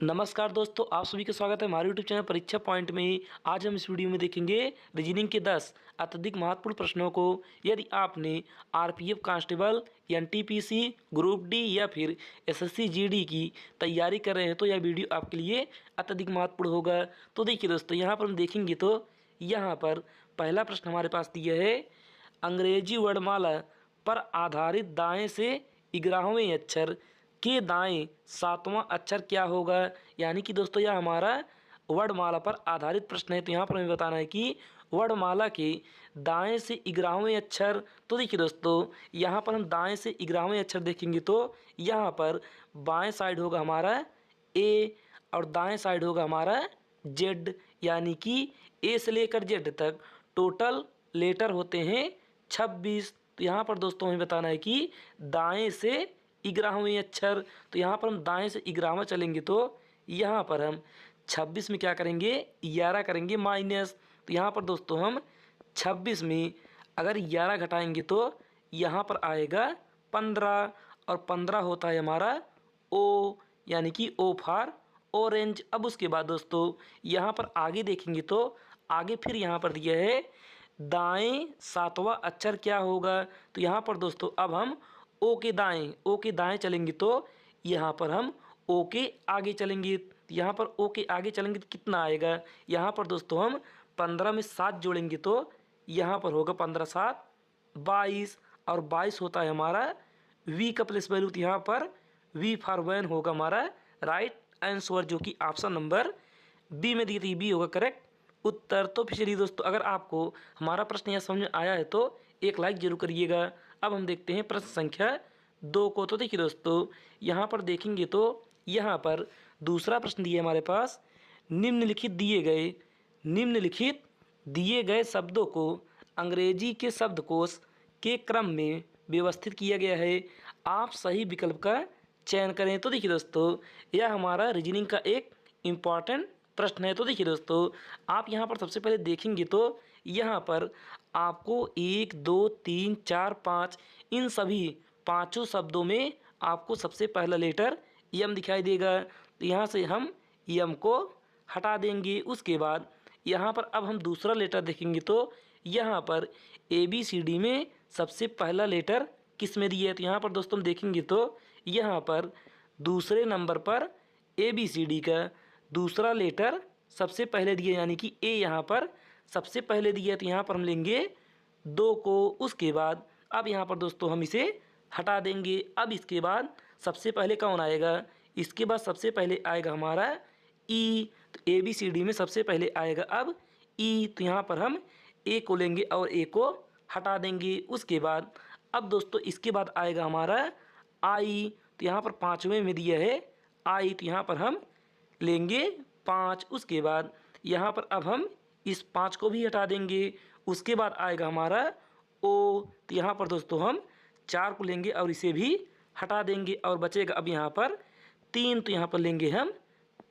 नमस्कार दोस्तों, आप सभी का स्वागत है हमारे यूट्यूब चैनल परीक्षा पॉइंट में ही। आज हम इस वीडियो में देखेंगे रीजनिंग के 10 अत्यधिक महत्वपूर्ण प्रश्नों को। यदि आपने RPF constable, NTPC, group D या फिर एसएससी जीडी की तैयारी कर रहे हैं तो यह वीडियो आपके लिए अत्यधिक महत्वपूर्ण होगा। तो देखिए दोस्तों, यहाँ पर हम देखेंगे तो यहाँ पर पहला प्रश्न हमारे पास दिया है, अंग्रेजी वर्णमाला पर आधारित दाएँ से 11वें अक्षर के दाएं 7वां अक्षर क्या होगा। यानी कि दोस्तों यह हमारा वर्णमाला पर आधारित प्रश्न है। तो यहाँ पर हमें बताना है कि वर्णमाला के दाएं से 11वें अक्षर। तो देखिए दोस्तों, यहाँ पर हम दाएं से 11वें अक्षर देखेंगे तो यहाँ पर बाएं साइड होगा हमारा ए और दाएं साइड होगा हमारा जेड। यानी कि ए से लेकर जेड तक टोटल लेटर होते हैं 26। तो यहाँ पर दोस्तों हमें बताना है कि दाएं से 11वें अक्षर। तो यहाँ पर हम दाएं से 11वां चलेंगे तो यहाँ पर हम 26 में क्या करेंगे, 11 करेंगे माइनस। तो यहाँ पर दोस्तों हम 26 में अगर 11 घटाएंगे तो यहाँ पर आएगा 15 और 15 होता है हमारा ओ, यानी कि ओ फॉर ऑरेंज। अब उसके बाद दोस्तों यहाँ पर आगे देखेंगे तो आगे फिर यहाँ पर दिया है दाएं 7वां अक्षर क्या होगा। तो यहाँ पर दोस्तों अब हम ओ के दाएं चलेंगे तो यहाँ पर हम ओ के आगे चलेंगे। यहाँ पर ओ के आगे चलेंगे तो कितना आएगा, यहाँ पर दोस्तों हम 15 में 7 जोड़ेंगे तो यहाँ पर होगा 15 7 22 और 22 होता है हमारा वी का प्लेस वैल्यू। तो यहाँ पर वी फॉर वैन होगा हमारा राइट आंसर, जो कि ऑप्शन नंबर बी में दी थी, बी होगा करेक्ट उत्तर। तो चलिए दोस्तों, अगर आपको हमारा प्रश्न यह समझ में आया है तो एक लाइक जरूर करिएगा। अब हम देखते हैं प्रश्न संख्या 2 को। तो देखिए दोस्तों, यहाँ पर देखेंगे तो यहाँ पर दूसरा प्रश्न दिया हमारे पास, निम्नलिखित दिए गए शब्दों को अंग्रेजी के शब्दकोश के क्रम में व्यवस्थित किया गया है, आप सही विकल्प का चयन करें। तो देखिए दोस्तों, यह हमारा रीजनिंग का एक इम्पॉर्टेंट प्रश्न है। तो देखिए दोस्तों, आप यहाँ पर सबसे पहले देखेंगे तो यहाँ पर आपको 1 2 3 4 5 इन सभी पांचों शब्दों में आपको सबसे पहला लेटर यम दिखाई देगा। तो यहाँ से हम यम को हटा देंगे। उसके बाद यहाँ पर अब हम दूसरा लेटर देखेंगे तो यहाँ पर ABCD में सबसे पहला लेटर किस में दिया है। तो यहाँ पर दोस्तों हम देखेंगे तो यहाँ पर दूसरे नंबर पर ABCD का दूसरा लेटर सबसे पहले दिया, यानी कि ए यहाँ पर सबसे पहले दिया है। तो यहाँ पर हम लेंगे 2 को। उसके बाद अब यहाँ पर दोस्तों हम इसे हटा देंगे। अब इसके बाद सबसे पहले कौन आएगा, इसके बाद सबसे पहले आएगा हमारा ई। तो ABCD में सबसे पहले आएगा अब ई। तो यहाँ पर हम ए को लेंगे और ए को हटा देंगे। उसके बाद अब दोस्तों इसके बाद आएगा हमारा आई। तो यहाँ पर 5वें में दिया है आई। तो यहाँ पर हम लेंगे 5। उसके बाद यहाँ पर अब हम इस 5 को भी हटा देंगे। उसके बाद आएगा हमारा ओ। तो यहाँ पर दोस्तों हम 4 को लेंगे और इसे भी हटा देंगे और बचेगा अब यहाँ पर 3। तो यहाँ पर लेंगे हम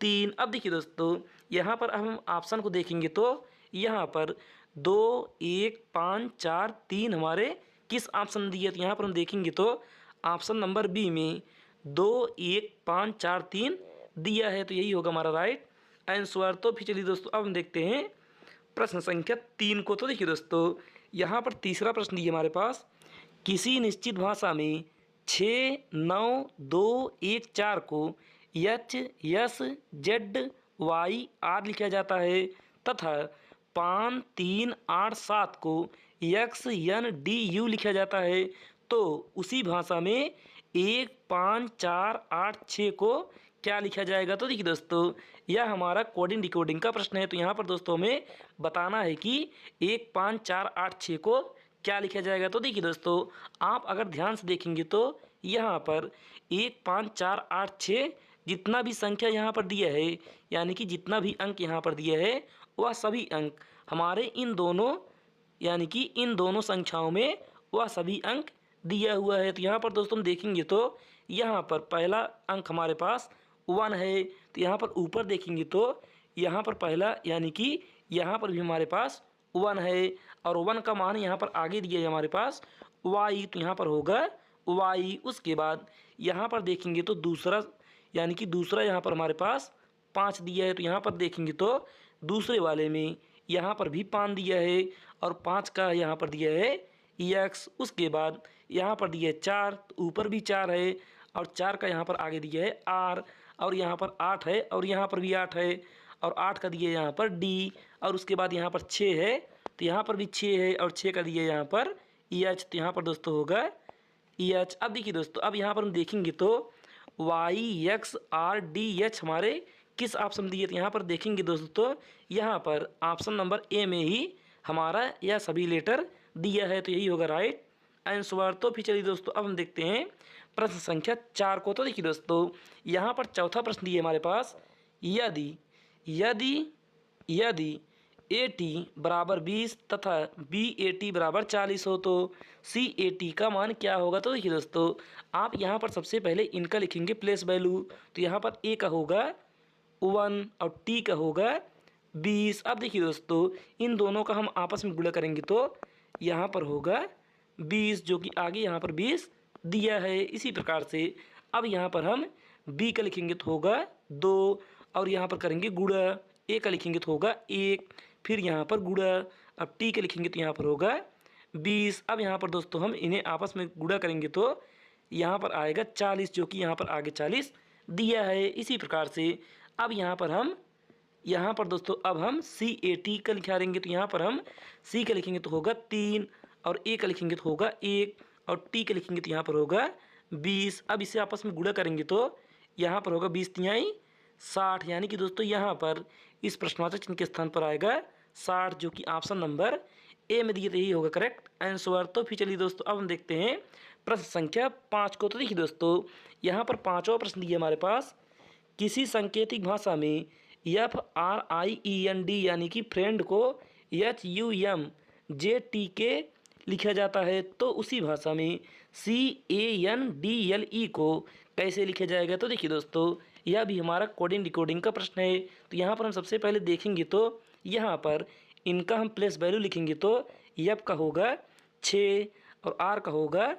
3। अब देखिए दोस्तों, यहाँ पर हम ऑप्शन को देखेंगे तो यहाँ पर 2 1 5 4 3 हमारे किस ऑप्शन दिए। तो यहाँ पर हम देखेंगे तो ऑप्शन नंबर बी में 2 1 5 4 3 दिया है। तो यही होगा हमारा राइट आंसर। तो फिर चलिए दोस्तों, अब हम देखते हैं प्रश्न संख्या 3 को। तो देखिए दोस्तों, यहाँ पर तीसरा प्रश्न दिया हमारे पास, किसी निश्चित भाषा में 6 9 2 1 4 को H S Z Y R लिखा जाता है तथा 5 3 8 7 को एक्स एन डी यू लिखा जाता है, तो उसी भाषा में 1 5 4 8 6 को क्या लिखा जाएगा। तो देखिए दोस्तों, यह हमारा कोडिंग डिकोडिंग का प्रश्न है। तो यहाँ पर दोस्तों हमें बताना है कि 1 5 4 8 6 को क्या लिखा जाएगा। तो देखिए दोस्तों, आप अगर ध्यान से देखेंगे तो यहाँ पर 1 5 4 8 6 जितना भी संख्या यहाँ पर दिया है, यानी कि जितना भी अंक यहाँ पर दिया है, वह सभी अंक हमारे इन दोनों यानी कि इन दोनों संख्याओं में वह सभी अंक दिया हुआ है। तो यहाँ पर दोस्तों हम देखेंगे तो यहाँ पर पहला अंक हमारे पास 1 है। तो यहाँ पर ऊपर देखेंगे तो यहाँ पर पहला यानी कि यहाँ पर भी हमारे पास 1 है और 1 का मान यहाँ पर आगे दिया है हमारे पास y। तो यहाँ पर होगा y। उसके बाद यहाँ पर देखेंगे तो दूसरा यानी कि दूसरा यहाँ पर हमारे पास 5 दिया है। तो यहाँ पर देखेंगे तो दूसरे वाले में यहाँ पर भी 5 दिया है और 5 का यहाँ पर दिया है x। उसके बाद यहाँ पर दिया है 4, तो ऊपर भी 4 है और 4 का यहाँ पर आगे दिया है r, और यहाँ पर 8 है और यहाँ पर भी 8 है और 8 का दिया है यहाँ पर d, और उसके बाद यहाँ पर 6 है तो यहाँ पर भी 6 है और 6 का दिया है यहाँ पर EH। तो यहाँ पर दोस्तों होगा EH। अब देखिए दोस्तों, अब यहाँ पर हम देखेंगे तो YXRDH हमारे किस ऑप्शन में दिए। तो यहाँ पर देखेंगे दोस्तों, यहाँ पर ऑप्शन नंबर ए में ही हमारा यह सभी लेटर दिया है, तो यही होगा राइट आंसर। तो फिर चलिए दोस्तों, अब हम देखते हैं प्रश्न संख्या 4 को। तो देखिए दोस्तों, यहाँ पर चौथा प्रश्न दिया है हमारे पास, यदि यदि यदि AT बराबर 20 तथा BAT बराबर 40 हो तो CAT का मान क्या होगा। तो देखिए दोस्तों, आप यहाँ पर सबसे पहले इनका लिखेंगे प्लेस वैल्यू। तो यहाँ पर A का होगा 1 और T का होगा 20। अब देखिए दोस्तों, इन दोनों का हम आपस में गुणा करेंगे तो यहाँ पर होगा 20, जो कि आगे यहाँ पर 20 दिया है। इसी प्रकार से अब यहाँ पर हम B का लिखेंगे तो होगा 2 और यहाँ पर करेंगे गुणा। A का लिखेंगे तो होगा 1, फिर यहाँ पर गुणा। अब T का लिखेंगे तो यहाँ पर होगा 20। अब यहाँ पर दोस्तों हम इन्हें आपस में गुणा करेंगे तो यहाँ पर आएगा 40, जो कि यहाँ पर आगे 40 दिया है। इसी प्रकार से अब यहाँ पर दोस्तों अब हम CAT का लिखाएंगे। तो यहाँ पर हम C का लिखेंगे तो होगा 3 और A का लिखेंगे तो होगा 1 और T का लिखेंगे तो यहाँ पर होगा 20। अब इसे आपस में गुणा करेंगे तो यहाँ पर होगा 20 तिहाई 60, यानी कि दोस्तों यहाँ पर इस प्रश्नवाचक चिन्ह के स्थान पर आएगा 60, जो कि ऑप्शन नंबर ए में दिए, यही होगा करेक्ट आंसर। तो फिर चलिए दोस्तों, अब हम देखते हैं प्रश्न संख्या 5 को। तो देखिए दोस्तों, यहाँ पर पाँचवा प्रश्न दिया हमारे पास, किसी सांकेतिक भाषा में FRIEND यानी कि फ्रेंड को HUMJTK लिखा जाता है, तो उसी भाषा में CANDLE को कैसे लिखा जाएगा। तो देखिए दोस्तों, यह भी हमारा कोडिंग डिकोडिंग का प्रश्न है। तो यहाँ पर हम सबसे पहले देखेंगे तो यहाँ पर इनका हम प्लेस वैल्यू लिखेंगे तो F का होगा 6 और R का होगा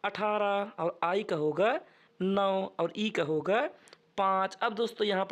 18 और I का होगा 9 और E का होगा 5। अब दोस्तों यहाँ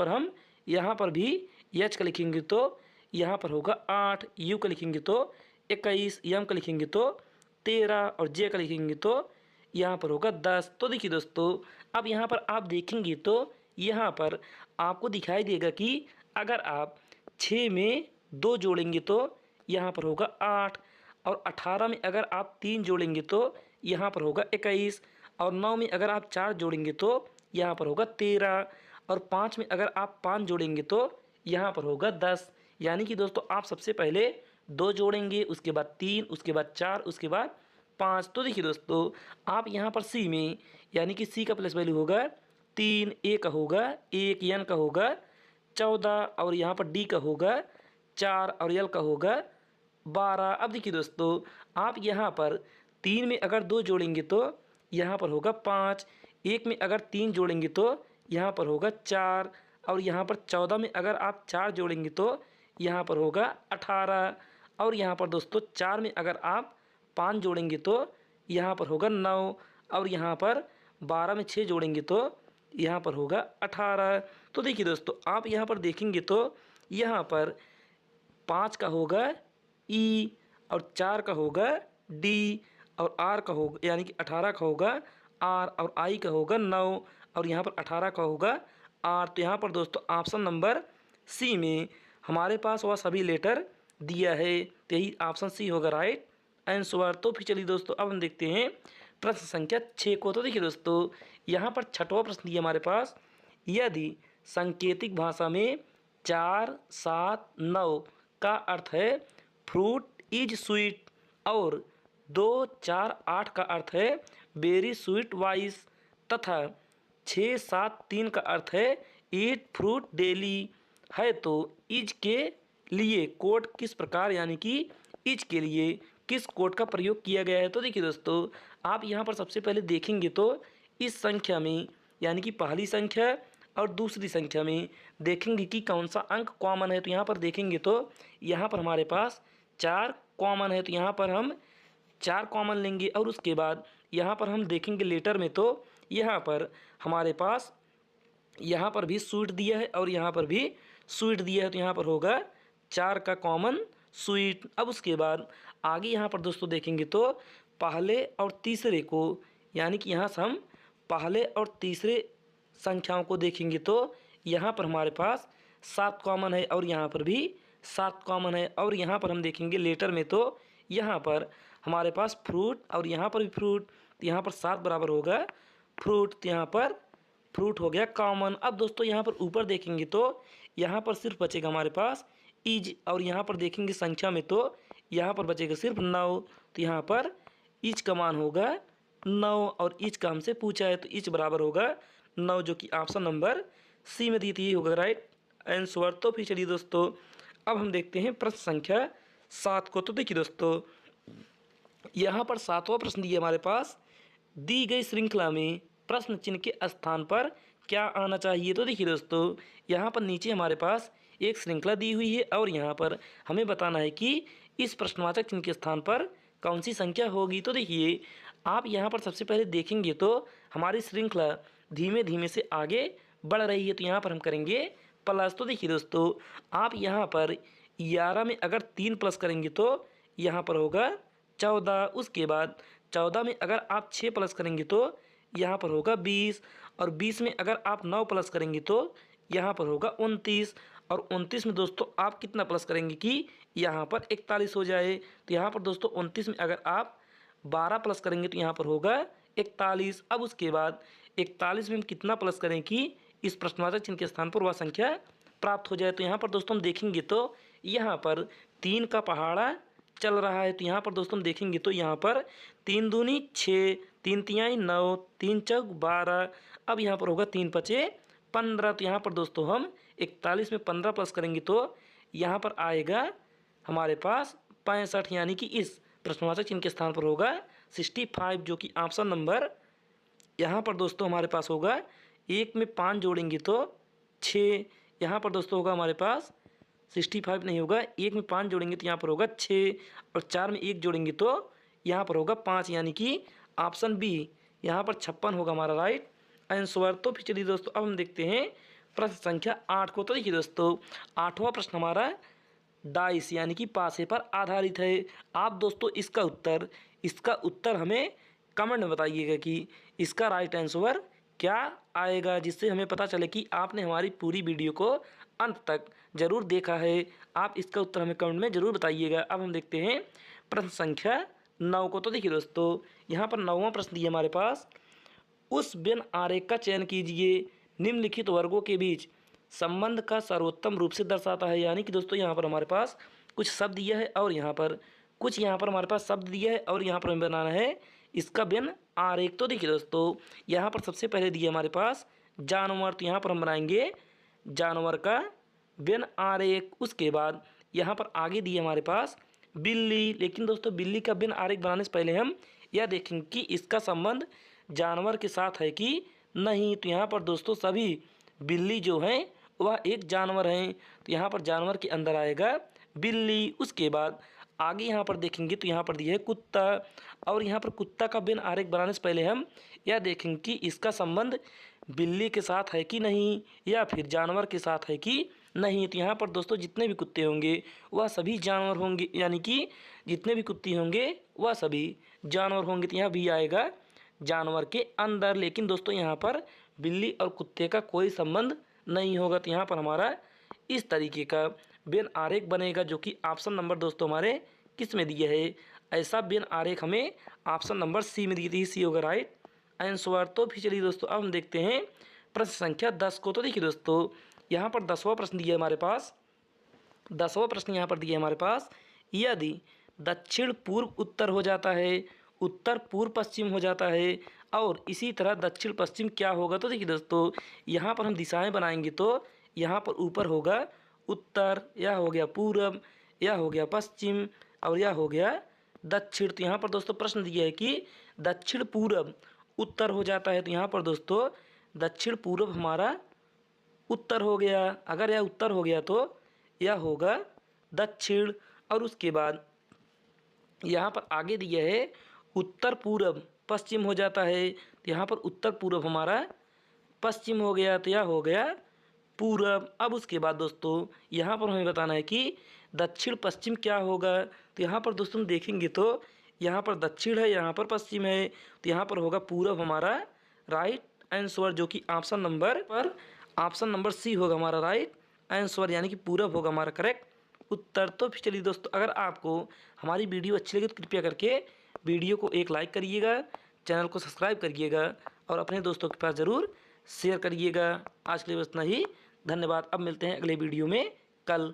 पर भी H का लिखेंगे तो यहाँ पर होगा 8, U का लिखेंगे तो 21, M का लिखेंगे तो 13 और J का लिखेंगे तो यहाँ पर होगा 10। तो देखिए दोस्तों, अब यहाँ पर आप देखेंगे तो यहाँ पर आपको दिखाई देगा कि अगर आप 6 में 2 जोड़ेंगे तो यहाँ पर होगा 8 और 18 में अगर आप 3 जोड़ेंगे तो यहाँ पर होगा 21 और 9 में अगर आप 4 जोड़ेंगे तो यहाँ पर होगा 13 और 5 में अगर आप 5 जोड़ेंगे तो यहाँ पर होगा 10। यानी कि दोस्तों आप सबसे पहले 2 जोड़ेंगे, उसके बाद 3, उसके बाद 4, उसके बाद 5। तो देखिए दोस्तों, आप यहाँ पर C में यानी कि C का प्लस वैल्यू होगा 3, A का होगा 1, N का होगा 14 और यहाँ पर D का होगा 4 और L का होगा 12। अब देखिए दोस्तों, आप यहाँ पर 3 में अगर 2 जोड़ेंगे तो यहाँ पर होगा 5, 1 में अगर 3 जोड़ेंगे तो यहाँ पर होगा 4 और यहाँ पर 14 में अगर आप 4 जोड़ेंगे तो यहाँ पर होगा 18 और यहाँ पर दोस्तों 4 में अगर आप 5 जोड़ेंगे तो यहाँ पर होगा 9 और यहाँ पर 12 में 6 जोड़ेंगे तो यहाँ पर होगा 18। तो देखिए दोस्तों, आप यहाँ पर देखेंगे तो यहाँ पर 5 का होगा E और 4 का होगा D और R का होगा यानी कि 18 का होगा R और I का होगा 9 और यहाँ पर 18 का होगा R। तो यहाँ पर दोस्तों ऑप्शन नंबर C में हमारे पास वह सभी लेटर दिया है, तो यही ऑप्शन C होगा राइट आंसर। तो फिर चलिए दोस्तों, अब हम देखते हैं प्रश्न संख्या 6 को। तो देखिए दोस्तों, यहाँ पर छठवां प्रश्न दिया हमारे पास, यदि सांकेतिक भाषा में 4, 7, 9 का अर्थ है फ्रूट इज स्वीट और 2, 4, 8 का अर्थ है वेरी स्वीट वाइस तथा 6, 7, 3 का अर्थ है ईट फ्रूट डेली है, तो इज के लिए कोड किस प्रकार यानी कि इज के लिए किस कोड का प्रयोग किया गया है। तो देखिए दोस्तों, आप यहाँ पर सबसे पहले देखेंगे तो इस संख्या में यानी कि पहली संख्या और दूसरी संख्या में देखेंगे कि कौन सा अंक कॉमन है। तो यहाँ पर देखेंगे तो यहाँ पर हमारे पास 4 कॉमन है, तो यहाँ पर हम 4 कॉमन लेंगे और उसके बाद यहाँ पर हम देखेंगे लेटर में तो यहाँ पर हमारे पास यहाँ पर भी स्वीट दिया है और यहाँ पर भी स्वीट दिया है, तो यहाँ पर होगा 4 का कॉमन स्वीट। अब उसके बाद आगे यहाँ पर दोस्तों देखेंगे तो पहले और तीसरे को, यानी कि यहाँ से हम पहले और तीसरे संख्याओं को देखेंगे तो यहाँ पर हमारे पास 7 कॉमन है और यहाँ पर भी 7 कॉमन है। और यहाँ पर हम देखेंगे लेटर में तो यहाँ पर हमारे पास फ्रूट और यहाँ पर भी फ्रूट, तो यहाँ पर 7 बराबर होगा फ्रूट, तो यहाँ पर फ्रूट हो गया कॉमन। अब दोस्तों यहाँ पर ऊपर देखेंगे तो यहाँ पर सिर्फ बचेगा हमारे पास इज, और यहाँ पर देखेंगे संख्या में तो यहाँ पर बचेगा सिर्फ 9, तो यहाँ पर इज का मान होगा 9 और इज का हमसे पूछा है तो इज बराबर होगा 9, जो कि ऑप्शन नंबर सी में दी थी होगा राइट आंसर। तो फिर चलिए दोस्तों अब हम देखते हैं प्रश्न संख्या 7 को। तो देखिए दोस्तों यहाँ पर 7वां प्रश्न दिया हमारे पास, दी गई श्रृंखला में प्रश्न चिन्ह के स्थान पर क्या आना चाहिए। तो देखिए दोस्तों यहाँ पर नीचे हमारे पास एक श्रृंखला दी हुई है और यहाँ पर हमें बताना है कि इस प्रश्नवाचक चिन्ह के स्थान पर कौन सी संख्या होगी। तो देखिए आप यहाँ पर सबसे पहले देखेंगे तो हमारी श्रृंखला धीमे धीमे से आगे बढ़ रही है, तो यहाँ पर हम करेंगे प्लस। तो देखिए दोस्तों आप यहाँ पर 11 में अगर 3 प्लस करेंगे तो यहाँ पर होगा 14, उसके बाद 14 में अगर आप 6 प्लस करेंगे तो यहाँ पर होगा 20, और 20 में अगर आप 9 प्लस करेंगे तो यहाँ पर होगा 29, और 29 में दोस्तों आप कितना प्लस करेंगे कि यहाँ पर 41 हो जाए। तो यहाँ पर दोस्तों 29 में अगर आप 12 प्लस करेंगे तो यहाँ पर होगा 41। अब उसके बाद 41 में हम कितना प्लस करें कि इस प्रश्नवाचक चिन्ह के स्थान पर वह संख्या प्राप्त हो जाए। तो यहाँ पर दोस्तों हम देखेंगे तो यहाँ पर 3 का पहाड़ा चल रहा है, तो यहाँ पर दोस्तों हम देखेंगे तो यहाँ पर 3 दूनी 6, 3 तिहाई 9, 3 चौक 12, अब यहाँ पर होगा 3 पचे 15। तो यहाँ पर दोस्तों हम 41 में 15 प्लस करेंगे तो यहाँ पर आएगा हमारे पास 65, यानी कि इस प्रश्नवाचक चिन्ह के स्थान पर होगा 65, जो कि ऑप्शन नंबर यहाँ पर दोस्तों हमारे पास होगा 1 में 5 जोड़ेंगे तो 6, यहाँ पर दोस्तों होगा हमारे पास 65 नहीं होगा, 1 में 5 जोड़ेंगे तो यहाँ पर होगा 6, और 4 में 1 जोड़ेंगे तो यहाँ पर होगा 5, यानी कि ऑप्शन बी यहाँ पर 56 होगा हमारा राइट आंसर। तो फिर चलिए दोस्तों अब हम देखते हैं प्रश्न संख्या 8 को। तो देखिए दोस्तों 8वां प्रश्न हमारा डाइस यानी कि पासे पर आधारित है। आप दोस्तों इसका उत्तर हमें कमेंट में बताइएगा कि इसका राइट आंसर क्या आएगा, जिससे हमें पता चले कि आपने हमारी पूरी वीडियो को अंत तक ज़रूर देखा है। आप इसका उत्तर हमें कमेंट में ज़रूर बताइएगा। अब हम देखते हैं प्रश्न संख्या 9 को। तो देखिए दोस्तों यहाँ पर 9वां प्रश्न दिया हमारे पास, उस व्यन आरेख का चयन कीजिए निम्नलिखित वर्गों के बीच संबंध का सर्वोत्तम रूप से दर्शाता है। यानी कि दोस्तों यहाँ पर हमारे पास कुछ शब्द दिया है और यहाँ पर कुछ हमारे पास शब्द दिया है और यहाँ पर हमें बनाना है इसका व्यन आरेख। तो देखिए दोस्तों यहाँ पर सबसे पहले दिया हमारे पास जानवर, तो यहाँ पर हम बनाएंगे जानवर का व्यन आरेख। उसके बाद यहाँ पर आगे दिए हमारे पास बिल्ली, लेकिन दोस्तों बिल्ली का व्यन आरेख बनाने से पहले हम यह देखेंगे कि इसका संबंध जानवर के साथ है कि नहीं। तो यहाँ पर दोस्तों सभी बिल्ली जो हैं वह एक जानवर हैं, तो यहाँ पर जानवर के अंदर आएगा बिल्ली। उसके बाद आगे यहाँ पर देखेंगे तो यहाँ पर दिया है कुत्ता, और यहाँ पर कुत्ता का व्यन आरेख बनाने से पहले हम यह देखेंगे कि इसका संबंध बिल्ली के साथ है कि नहीं या फिर जानवर के साथ है कि नहीं। तो यहाँ पर दोस्तों जितने भी कुत्ते होंगे वह सभी जानवर होंगे, यानी कि जितने भी कुत्ते होंगे वह सभी जानवर होंगे। तो यहाँ भी आएगा जानवर के अंदर, लेकिन दोस्तों यहाँ पर बिल्ली और कुत्ते का कोई संबंध नहीं होगा। तो यहाँ पर हमारा इस तरीके का व्यन आरेख बनेगा, जो कि ऑप्शन नंबर दोस्तों हमारे किस में दिया है, ऐसा व्यन आरेख हमें ऑप्शन नंबर सी में दी थी, सी होगा राइट आंसर। तो फिर चलिए दोस्तों अब हम देखते हैं प्रश्न संख्या 10 को। तो देखिए दोस्तों यहाँ पर 10वां प्रश्न दिया है हमारे पास, 10वां प्रश्न यहाँ पर दिया है हमारे पास, यदि दक्षिण पूर्व उत्तर हो जाता है, उत्तर पूर्व पश्चिम हो जाता है और इसी तरह दक्षिण पश्चिम क्या होगा। तो देखिए दोस्तों यहाँ पर हम दिशाएं बनाएंगे तो यहाँ पर ऊपर होगा उत्तर, यह हो गया पूर्व, यह हो गया पश्चिम और यह हो गया दक्षिण। तो यहाँ पर दोस्तों प्रश्न दिया है कि दक्षिण पूर्व उत्तर हो जाता है, तो यहाँ पर दोस्तों दक्षिण पूर्व हमारा उत्तर हो गया। अगर यह उत्तर हो गया तो यह होगा दक्षिण, और उसके बाद यहाँ पर आगे दिया है उत्तर पूर्व पश्चिम हो जाता है, तो यहाँ पर उत्तर पूर्व हमारा पश्चिम हो गया तो यह हो गया पूरब। अब उसके बाद दोस्तों यहाँ पर हमें बताना है कि दक्षिण पश्चिम क्या होगा। तो यहाँ पर दोस्तों देखेंगे तो यहाँ पर दक्षिण है, यहाँ पर पश्चिम है, तो यहाँ पर होगा पूरब हमारा राइट आंसर, जो कि ऑप्शन नंबर सी होगा हमारा राइट आंसर, यानी कि पूरब होगा हमारा करेक्ट उत्तर। तो फिर चलिए दोस्तों, अगर आपको हमारी वीडियो अच्छी लगे तो कृपया करके वीडियो को एक लाइक करिएगा, चैनल को सब्सक्राइब करिएगा और अपने दोस्तों के पास ज़रूर शेयर करिएगा। आज के लिए बस इतना ही, धन्यवाद। अब मिलते हैं अगले वीडियो में कल।